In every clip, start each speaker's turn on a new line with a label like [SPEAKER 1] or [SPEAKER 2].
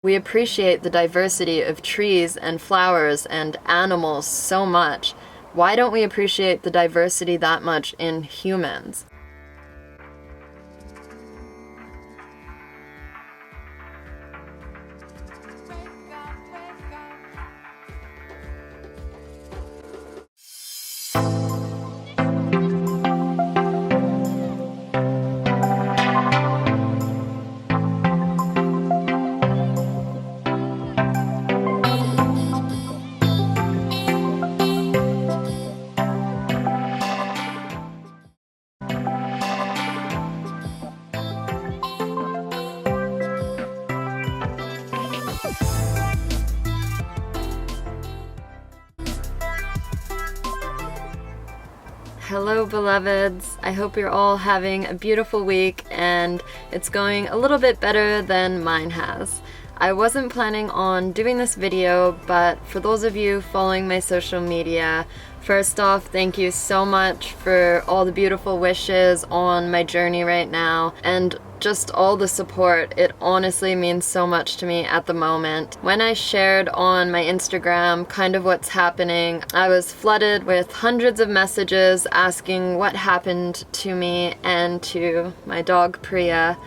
[SPEAKER 1] We appreciate the diversity of trees and flowers and animals so much. Why don't we appreciate the diversity that much in humans? Hello beloveds, I hope you're all having a beautiful week and it's going a little bit better than mine has. I wasn't planning on doing this video, but for those of you following my social media, first off, thank you so much for all the beautiful wishes on my journey right now and just all the support. It honestly means so much to me at the moment. When I shared on my Instagram kind of what's happening, I was flooded with hundreds of messages asking what happened to me and to my dog Priya.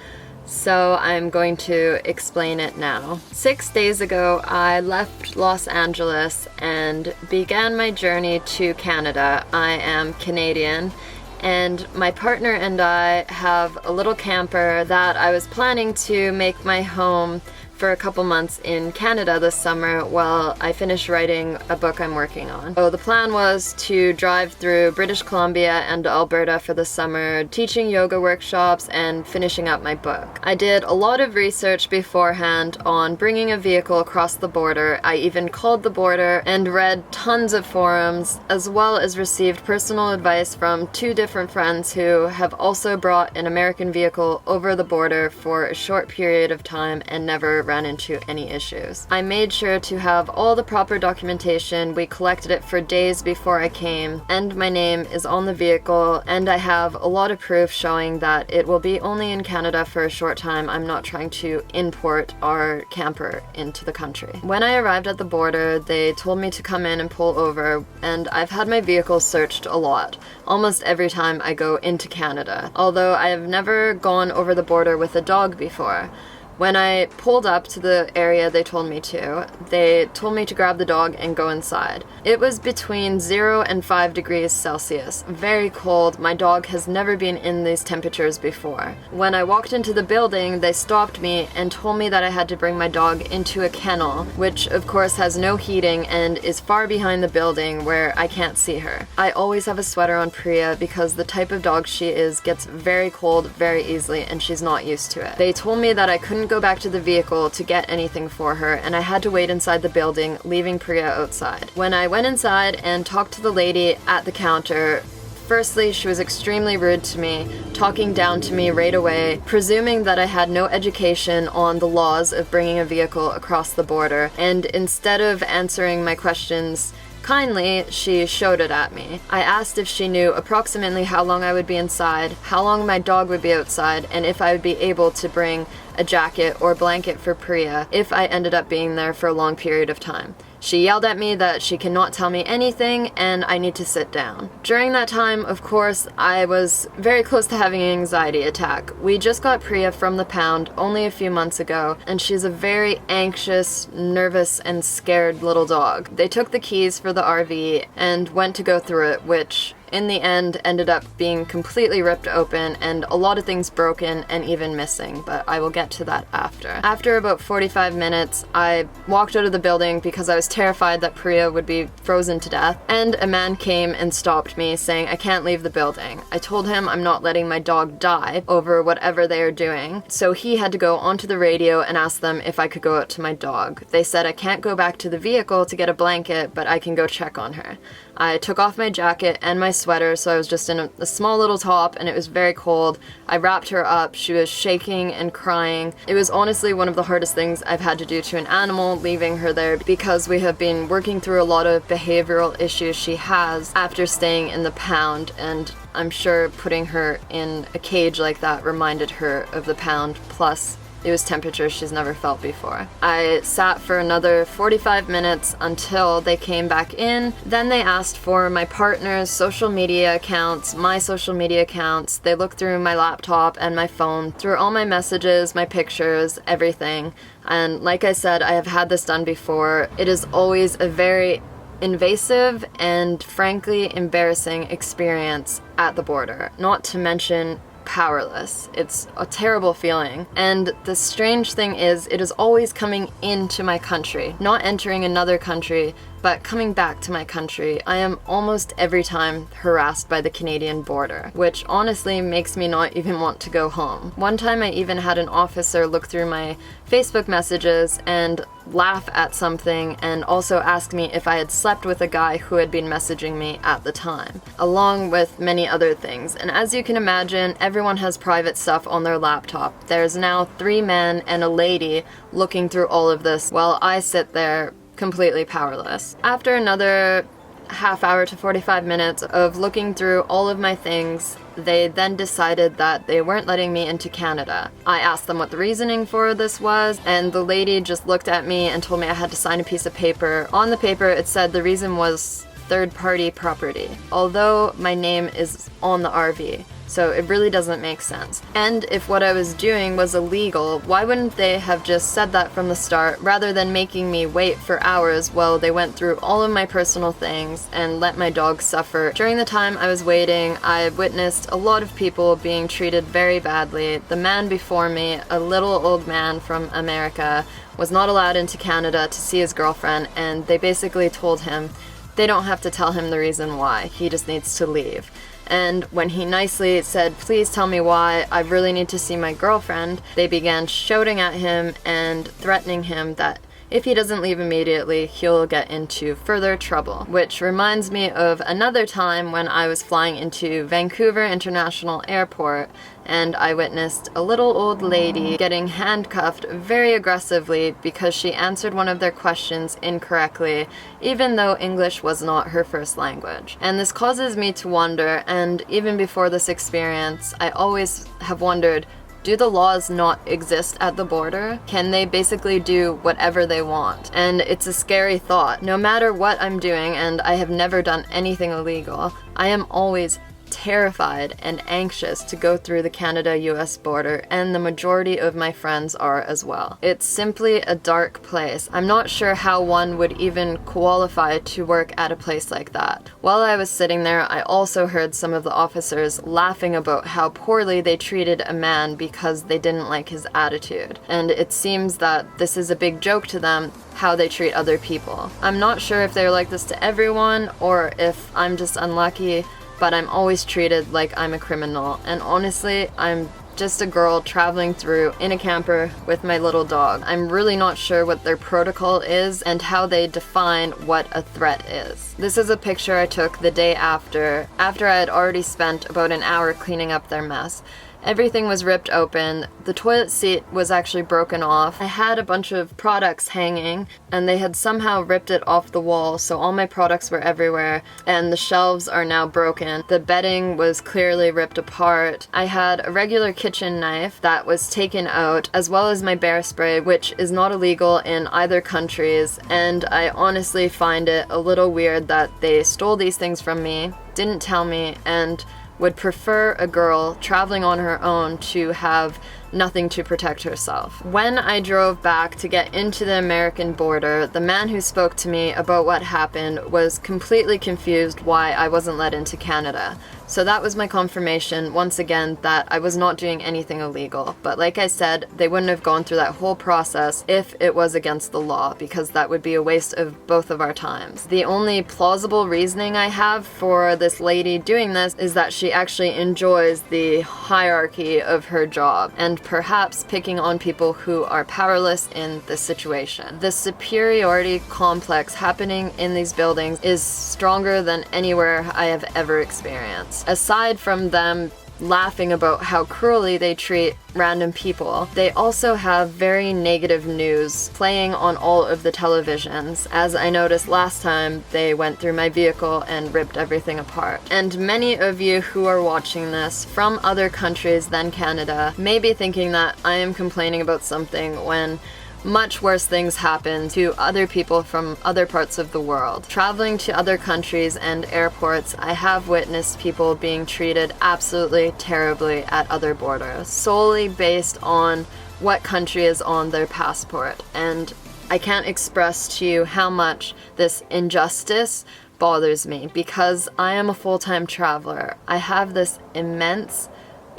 [SPEAKER 1] So I'm going to explain it now. 6 days ago, I left Los Angeles and began my journey to Canada. I am Canadian, and my partner and I have a little camper that I was planning to make my home for a couple months in Canada this summer while I finish writing a book I'm working on. So the plan was to drive through British Columbia and Alberta for the summer, teaching yoga workshops and finishing up my book. I did a lot of research beforehand on bringing a vehicle across the border. I even called the border and read tons of forums, as well as received personal advice from 2 different friends who have also brought an American vehicle over the border for a short period of time and never ran into any issues. I made sure to have all the proper documentation. We collected it for days before I came, and my name is on the vehicle, and I have a lot of proof showing that it will be only in Canada for a short time. I'm not trying to import our camper into the country. When I arrived at the border, they told me to come in and pull over, and I've had my vehicle searched a lot, almost every time I go into Canada, although I have never gone over the border with a dog before. When I pulled up to the area they told me to grab the dog and go inside. It was between 0 and 5 degrees Celsius, very cold. My dog has never been in these temperatures before. When I walked into the building, they stopped me and told me that I had to bring my dog into a kennel, which of course has no heating and is far behind the building where I can't see her. I always have a sweater on Priya because the type of dog she is gets very cold very easily and she's not used to it. They told me that I couldn't go back to the vehicle to get anything for her and I had to wait inside the building, leaving Priya outside. When I went inside and talked to the lady at the counter, firstly, she was extremely rude to me, talking down to me right away, presuming that I had no education on the laws of bringing a vehicle across the border, and instead of answering my questions kindly, she showed it at me. I asked if she knew approximately how long I would be inside, how long my dog would be outside, and if I would be able to bring a jacket or blanket for Priya if I ended up being there for a long period of time. She yelled at me that she cannot tell me anything and I need to sit down. During that time, of course, I was very close to having an anxiety attack. We just got Priya from the pound only a few months ago, and she's a very anxious, nervous, and scared little dog. They took the keys for the RV and went to go through it, which in the end ended up being completely ripped open and a lot of things broken and even missing, but I will get to that after. After about 45 minutes, I walked out of the building because I was terrified that Priya would be frozen to death, and a man came and stopped me saying I can't leave the building. I told him I'm not letting my dog die over whatever they are doing, so he had to go onto the radio and ask them if I could go out to my dog. They said I can't go back to the vehicle to get a blanket, but I can go check on her. I took off my jacket and my sweater, so I was just in a small little top and it was very cold. I wrapped her up. She was shaking and crying. It was honestly one of the hardest things I've had to do to an animal, leaving her there, because we have been working through a lot of behavioral issues she has after staying in the pound, and I'm sure putting her in a cage like that reminded her of the pound, plus it was temperatures she's never felt before. I sat for another 45 minutes until they came back in. Then they asked for my partner's social media accounts, my social media accounts. They looked through my laptop and my phone, through all my messages, my pictures, everything. And like I said, I have had this done before. It is always a very invasive and frankly embarrassing experience at the border, not to mention powerless. It's a terrible feeling. And the strange thing is, it is always coming into my country, not entering another country, but coming back to my country. I am almost every time harassed by the Canadian border, which honestly makes me not even want to go home. One time I even had an officer look through my Facebook messages and laugh at something and also ask me if I had slept with a guy who had been messaging me at the time, along with many other things. And as you can imagine, everyone has private stuff on their laptop. There's now 3 men and a lady looking through all of this while I sit there completely powerless. After another half hour to 45 minutes of looking through all of my things, they then decided that they weren't letting me into Canada. I asked them what the reasoning for this was, and the lady just looked at me and told me I had to sign a piece of paper. On the paper it said the reason was third-party property, although my name is on the RV. So it really doesn't make sense. And if what I was doing was illegal, why wouldn't they have just said that from the start rather than making me wait for hours while they went through all of my personal things and let my dog suffer? During the time I was waiting, I witnessed a lot of people being treated very badly. The man before me, a little old man from America, was not allowed into Canada to see his girlfriend, and they basically told him they don't have to tell him the reason why, he just needs to leave. And when he nicely said, "Please tell me why, I really need to see my girlfriend," they began shouting at him and threatening him that if he doesn't leave immediately, he'll get into further trouble. Which reminds me of another time when I was flying into Vancouver International Airport and I witnessed a little old lady getting handcuffed very aggressively because she answered one of their questions incorrectly, even though English was not her first language. And this causes me to wonder, and even before this experience, I always have wondered, do the laws not exist at the border? Can they basically do whatever they want? And it's a scary thought. No matter what I'm doing, and I have never done anything illegal, I am always terrified and anxious to go through the Canada-US border, and the majority of my friends are as well. It's simply a dark place. I'm not sure how one would even qualify to work at a place like that. While I was sitting there, I also heard some of the officers laughing about how poorly they treated a man because they didn't like his attitude. And it seems that this is a big joke to them, how they treat other people. I'm not sure if they're like this to everyone or if I'm just unlucky, but I'm always treated like I'm a criminal. And honestly, I'm just a girl traveling through in a camper with my little dog. I'm really not sure what their protocol is and how they define what a threat is. This is a picture I took the day after I had already spent about an hour cleaning up their mess. Everything was ripped open. The toilet seat was actually broken off. I had a bunch of products hanging and they had somehow ripped it off the wall, so all my products were everywhere and the shelves are now broken. The bedding was clearly ripped apart. I had a regular kitchen knife that was taken out, as well as my bear spray, which is not illegal in either countries, and I honestly find it a little weird that they stole these things from me, didn't tell me, and would prefer a girl traveling on her own to have nothing to protect herself. When I drove back to get into the American border, the man who spoke to me about what happened was completely confused why I wasn't let into Canada. So that was my confirmation, once again, that I was not doing anything illegal. But like I said, they wouldn't have gone through that whole process if it was against the law, because that would be a waste of both of our times. The only plausible reasoning I have for this lady doing this is that she actually enjoys the hierarchy of her job, and perhaps picking on people who are powerless in this situation. The superiority complex happening in these buildings is stronger than anywhere I have ever experienced. Aside from them laughing about how cruelly they treat random people, they also have very negative news playing on all of the televisions, as I noticed last time they went through my vehicle and ripped everything apart. And many of you who are watching this from other countries than Canada may be thinking that I am complaining about something when much worse things happen to other people from other parts of the world. Traveling to other countries and airports, I have witnessed people being treated absolutely terribly at other borders, solely based on what country is on their passport. And I can't express to you how much this injustice bothers me, because I am a full-time traveler. I have this immense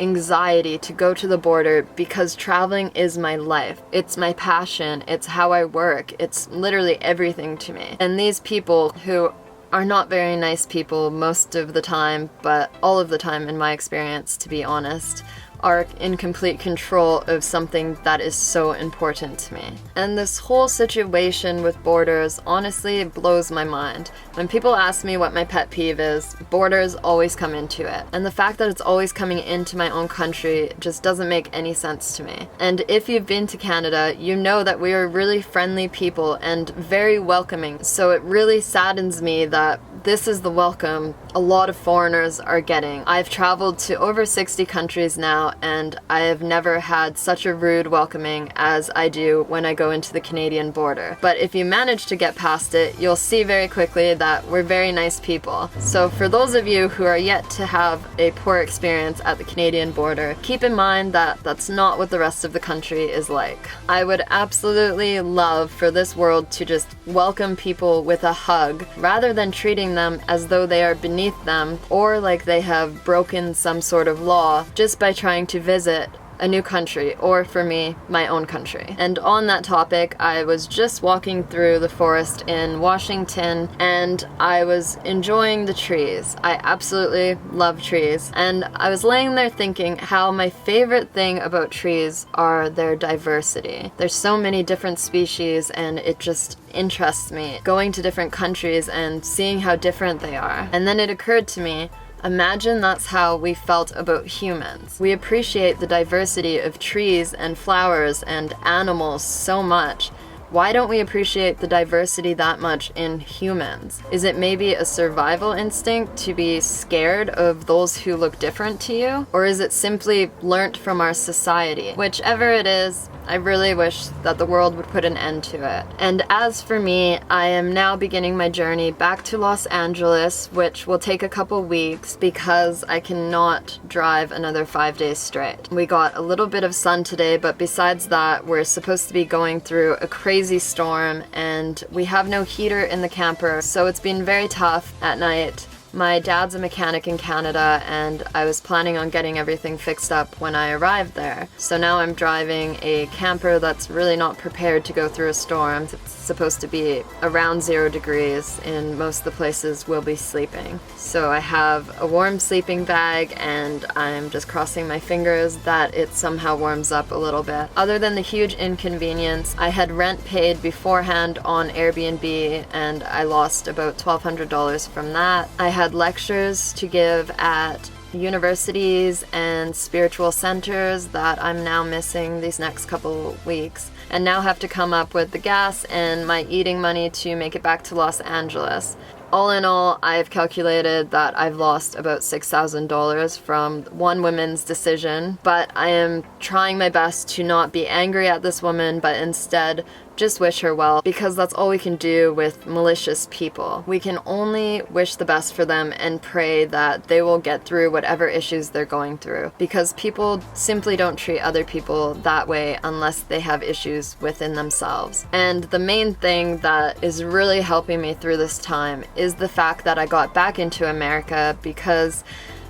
[SPEAKER 1] anxiety to go to the border because traveling is my life. It's my passion. It's how I work. It's literally everything to me. And these people, who are not very nice people most of the time, but all of the time in my experience, to be honest, are in complete control of something that is so important to me. And this whole situation with borders honestly blows my mind. When people ask me what my pet peeve is, borders always come into it. And the fact that it's always coming into my own country just doesn't make any sense to me. And if you've been to Canada, you know that we are really friendly people and very welcoming. So it really saddens me that this is the welcome a lot of foreigners are getting. I've traveled to over 60 countries now, and I have never had such a rude welcoming as I do when I go into the Canadian border. But if you manage to get past it, you'll see very quickly that we're very nice people. So for those of you who are yet to have a poor experience at the Canadian border, keep in mind that that's not what the rest of the country is like. I would absolutely love for this world to just welcome people with a hug, rather than treating them as though they are beneath them or like they have broken some sort of law just by trying to visit a new country, or for me, my own country. And on that topic, I was just walking through the forest in Washington and I was enjoying the trees. I absolutely love trees. And I was laying there thinking how my favorite thing about trees are their diversity. There's so many different species and it just interests me going to different countries and seeing how different they are. And then it occurred to me, imagine that's how we felt about humans. We appreciate the diversity of trees and flowers and animals so much. Why don't we appreciate the diversity that much in humans? Is it maybe a survival instinct to be scared of those who look different to you? Or is it simply learnt from our society? Whichever it is, I really wish that the world would put an end to it. And as for me, I am now beginning my journey back to Los Angeles, which will take a couple weeks because I cannot drive another 5 days straight. We got a little bit of sun today, but besides that, we're supposed to be going through a crazy storm and we have no heater in the camper, so it's been very tough at night. My dad's a mechanic in Canada and I was planning on getting everything fixed up when I arrived there. So now I'm driving a camper that's really not prepared to go through a storm. It's supposed to be around 0 degrees in most of the places we'll be sleeping. So I have a warm sleeping bag and I'm just crossing my fingers that it somehow warms up a little bit. Other than the huge inconvenience, I had rent paid beforehand on Airbnb and I lost about $1,200 from that. I had lectures to give at universities and spiritual centers that I'm now missing these next couple weeks, and now have to come up with the gas and my eating money to make it back to Los Angeles. All in all, I've calculated that I've lost about $6,000 from one woman's decision, but I am trying my best to not be angry at this woman, but instead just wish her well, because that's all we can do with malicious people. We can only wish the best for them and pray that they will get through whatever issues they're going through, because people simply don't treat other people that way unless they have issues within themselves. And the main thing that is really helping me through this time is the fact that I got back into America, because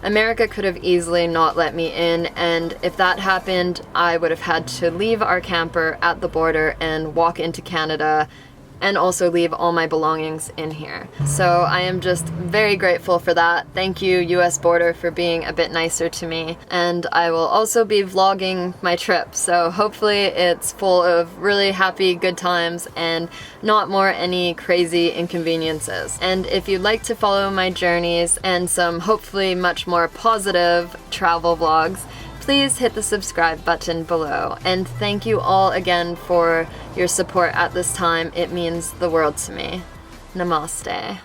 [SPEAKER 1] America could have easily not let me in, and if that happened, I would have had to leave our camper at the border and walk into Canada and also leave all my belongings in here. So I am just very grateful for that. Thank you, US Border, for being a bit nicer to me. And I will also be vlogging my trip, so hopefully it's full of really happy, good times and not more any crazy inconveniences. And if you'd like to follow my journeys and some hopefully much more positive travel vlogs, please hit the subscribe button below. And thank you all again for your support at this time. It means the world to me. Namaste.